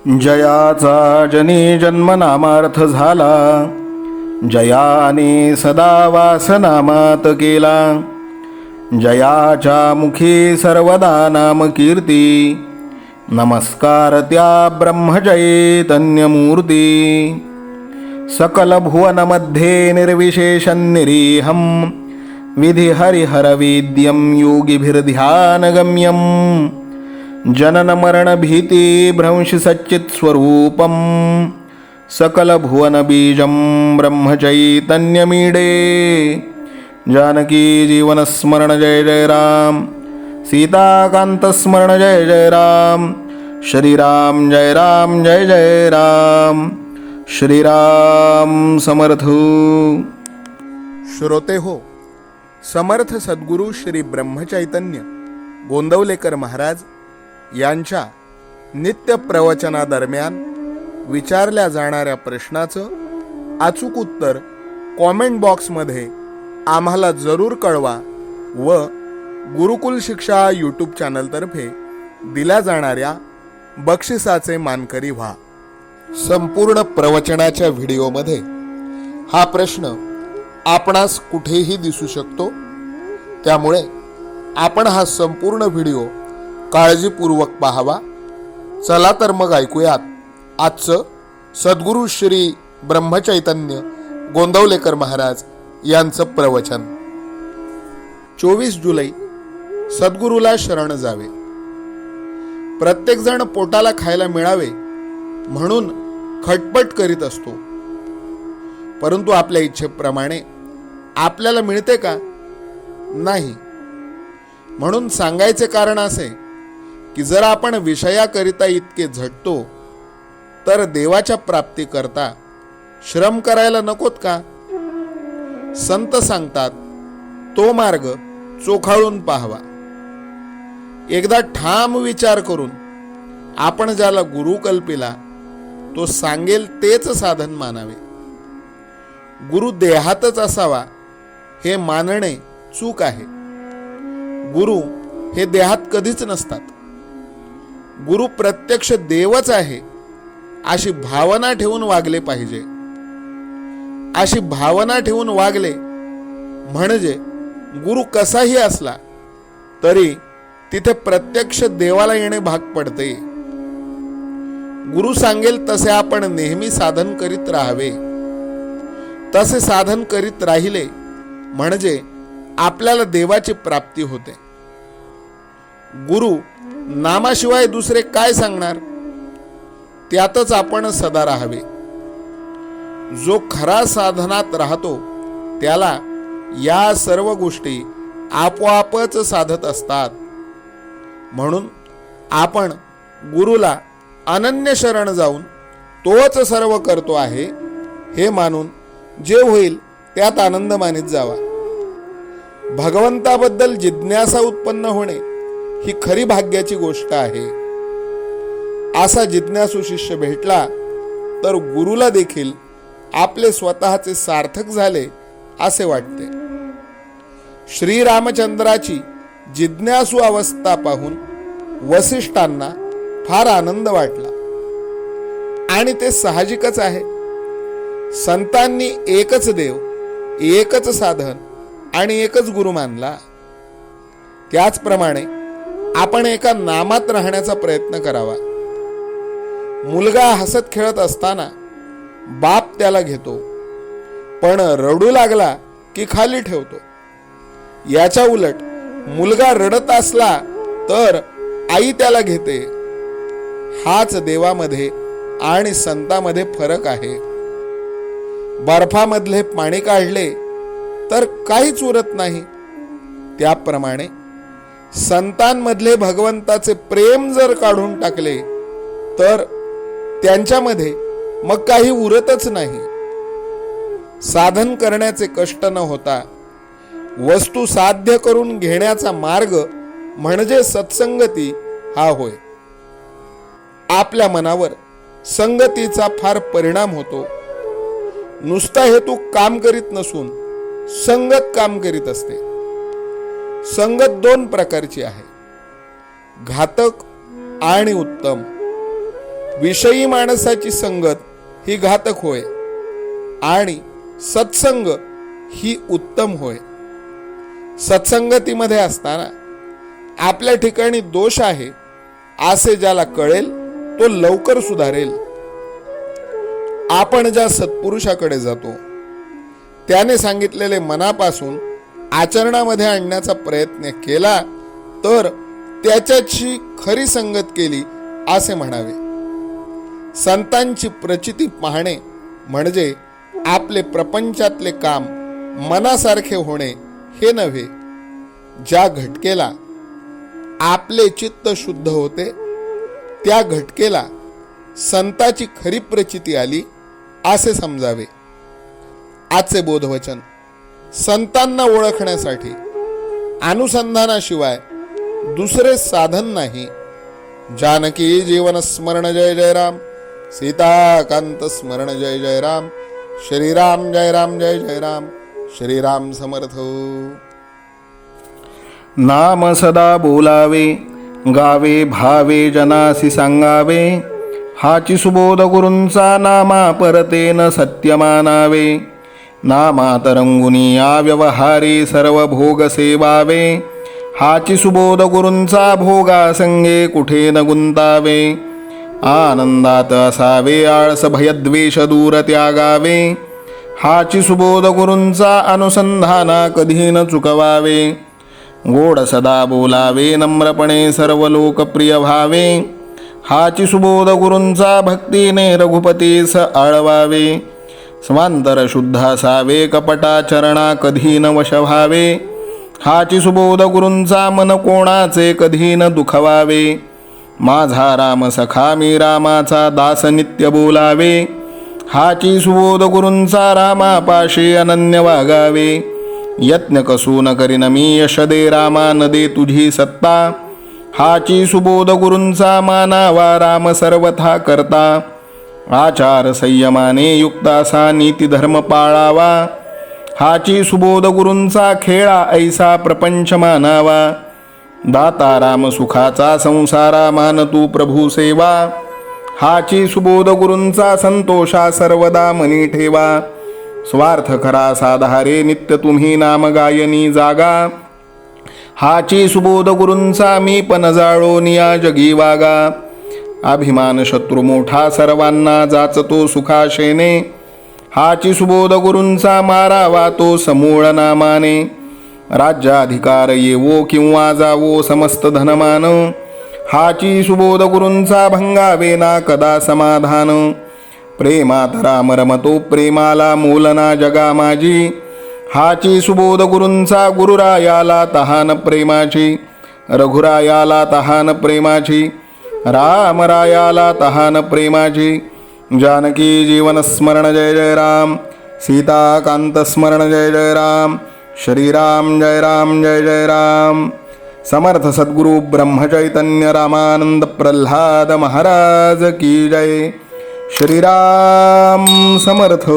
जयाचा जनी जन्मनामार्थ झाला, जयाने सदा वासनामात केला. जयाच्या मुखी सर्वदा नाम कीर्ती, नमस्कार त्या ब्रह्मचैतन्यमूर्ती. सकल भुवनमध्ये निर्विशेषं निरीहं, विधि हरिहरवेद्यं योगिभिर्ध्यानगम्यं. जनन मरण भीति भ्रंश सच्चित् स्वरूपं, सकल भुवन बीजं ब्रह्मचैतन्यमीडे. जानकी जीवन स्मरण जय जय राम, सीताकांत स्मरण जय जय राम. श्रीराम जय राम जय जय राम. श्रीराम समर्थ. श्रोते हो, समर्थ सद्गुरू श्री ब्रह्मचैतन्य गोंदवलेकर महाराज यांच्या नित्य प्रवचनादरम्यान विचारल्या जाणाऱ्या प्रश्नाचं अचूक उत्तर कॉमेंट बॉक्समध्ये आम्हाला जरूर कळवा व गुरुकुल शिक्षा यूट्यूब चॅनलतर्फे दिल्या जाणाऱ्या बक्षिसाचे मानकरी व्हा. संपूर्ण प्रवचनाच्या व्हिडिओमध्ये हा प्रश्न आपणास कुठेही दिसू शकतो, त्यामुळे आपण हा संपूर्ण व्हिडिओ काळजीपूर्वक पाहावा. चला तर मग ऐकूयात आजचं सद्गुरू श्री ब्रह्मचैतन्य गोंदवलेकर महाराज यांचं प्रवचन. 24 जुलै सद्गुरूला शरण जावे. प्रत्येक जण पोटाला खायला मिळावे म्हणून खटपट करीत असतो, परंतु आपल्या इच्छेप्रमाणे आपल्याला मिळते का? नाही. म्हणून सांगायचे कारण असे की जर आपण विषयाकरिता इतके झटतो तर देवाच्या प्राप्तीकरता श्रम करायला नकोत का? संत सांगतात तो मार्ग चोखाळून पाहावा. एकदा ठाम विचार करून आपण ज्याला गुरु कल्पिला तो सांगेल तेच साधन मानावे. गुरु देहातच असावा हे मानणे चूक आहे. गुरु हे देहात कधीच नसतात. गुरु प्रत्यक्ष देवच आहे अशी भावना ठेवून वागले पाहिजे. अशी भावना ठेवून वागले म्हणजे गुरु कसाही असला तरी तिथे प्रत्यक्ष देवाला येणे भाग पडते. गुरु सांगेल तसे आपण नेहमी साधन करीत राहावे. तसे साधन करीत राहिले म्हणजे आपल्याला देवाची प्राप्ती होते. गुरु नामाशिवाय दुसरे काय सांगणार? त्यातच आपण सदा राहावे. जो खरा साधनात राहतो त्याला या सर्व गोष्टी आपोआपच साधत असतात. म्हणून आपण गुरुला अनन्य शरण जाऊन तोच सर्व करतो आहे हे मानून जे होईल त्यात आनंद मानित जावा. भगवंताबद्दल जिज्ञासा उत्पन्न होणे ही खरी भाग्याची गोष्ट आहे. असा जिज्ञासू शिष्य भेटला तर गुरुला देखील आपले स्वतःचे सार्थक झाले असे वाटते. श्रीरामचंद्राची जिज्ञासू अवस्था पाहून वसिष्ठांना फार आनंद वाटला आणि ते साहजिकच आहे. संतांनी एकच देव, एकच साधन आणि एकच गुरु मानला. त्याचप्रमाणे आपण एका नामात राहण्याचा प्रयत्न करावा. मुलगा हसत खेळत असताना बाप त्याला घेतो, पण रडू लागला की खाली ठेवतो. याच्या उलट मुलगा रडत असला तर आई त्याला घेते. हाच देवामध्ये आणि संतांमध्ये फरक आहे. बर्फामधले पाणी काढले तर काहीच उरत नाही, त्याप्रमाणे संतांमधले भगवंताचे प्रेम जर काढून टाकले तर त्यांच्यामध्ये मग काही उरतच नाही. साधन करण्याचे कष्ट न होता वस्तू साध्य करून घेण्याचा मार्ग म्हणजे सत्संगती हा होय. आपल्या मनावर संगतीचा फार परिणाम होतो. नुसता हेतू काम करीत नसून संगत काम करीत असते. संगत दोन प्रकारची आहे, घातक आणि उत्तम. विषयी माणसाची संगत ही घातक होय आणि सत्संग ही उत्तम होय. सत्संगतीमध्ये असताना आपल्या ठिकाणी दोष आहे असे ज्याला कळेल तो लवकर सुधारेल. आपण ज्या सत्पुरुषाकडे जातो त्याने सांगितलेले मनापासून आचरणामध्ये आणण्याचा प्रयत्न केला तर त्याच्याशी खरी संगत केली असे म्हणावे. संतांची प्रचिती पाहणे म्हणजे आपले प्रपंचातले काम मनासारखे होणे हे नव्हे. ज्या घटकेला आपले चित्त शुद्ध होते त्या घटकेला संताची खरी प्रचिती आली असे समजावे. आजचे बोधवचन संतांना ओळखण्यासाठी अनुसंधानाशिवाय दुसरे साधन नाही. जानकी जीवन स्मरण जय जय राम, सीताकांत स्मरण जय जय राम, श्रीराम जय राम जय जय राम, श्रीराम समर्थ. नाम सदा बोलावे, गावे भावे जनासी सांगावे. हाची सुबोध गुरूंचा नामा परतेन सत्य मानावे. नामात रंगुनी या व्यवहारी सर्व भोग सेवावे. हाची सुबोध गुरूंचा भोगा संगे कुठे न गुंतावे. आनंदात असावे आळस भयद्वेष दूर त्यागावे. हाची सुबोध गुरूंचा अनुसंधाना कधी न चुकवावे. गोड सदा बोलावे नम्रपणे सर्व लोकप्रिय भावे. हाची सुबोध गुरूंचा भक्तीने रघुपतीस आळवावे. स्वांतर शुद्ध असावे कपटाचरणा कधी न वश व्हावे. हाची सुबोध गुरूंचा मन कोणाचे कधी न दुखवावे. माझा राम सखा मी रामाचा दास नित्य बोलावे. हाची सुबोध गुरूंचा रामापाशी अनन्य वागावे. यत्न कसून करीन मी यश दे रामा न दे तुझी सत्ता. हाची सुबोध गुरूंचा मानावा राम सर्वथा करता. आचार संयमाने युक्त असा नीती धर्म पाळावा. हाची सुबोध गुरूंचा खेळा ऐसा प्रपंच मानावा. दाता राम सुखाचा संसारा मान तू प्रभू सेवा. हाची सुबोध गुरूंचा संतोषा सर्वदा मनी ठेवा. स्वार्थ खरा साधारे नित्य तुम्ही नाम गायनी जागा. हाची सुबोध गुरूंचा मी पण जाळो निया जगी वागा. अभिमान शत्रू मोठा सर्वांना जाचतो सुखाशेने. हाची सुबोध गुरूंचा मारावा तो समूळ नामाने. राज्याधिकार येवो किंवा जावो समस्त धनमान. हाची सुबोध गुरूंचा भंगावे ना कदा समाधान. प्रेमात राम रमतो प्रेमाला मूलना जगा माझी. हाची सुबोध गुरूंचा गुरुरायाला तहान प्रेमाची. रघुरायाला तहान प्रेमाची. रामरायाला तहान प्रेमाची. जानकी जीवन स्मरण जय जय राम, सीताकांत स्मरण जय जय राम, श्रीराम जय राम जय जय राम. समर्थ सद्गुरु ब्रह्मचैतन्य रामानंद प्रल्हाद महाराज की जय. श्रीराम समर्थ.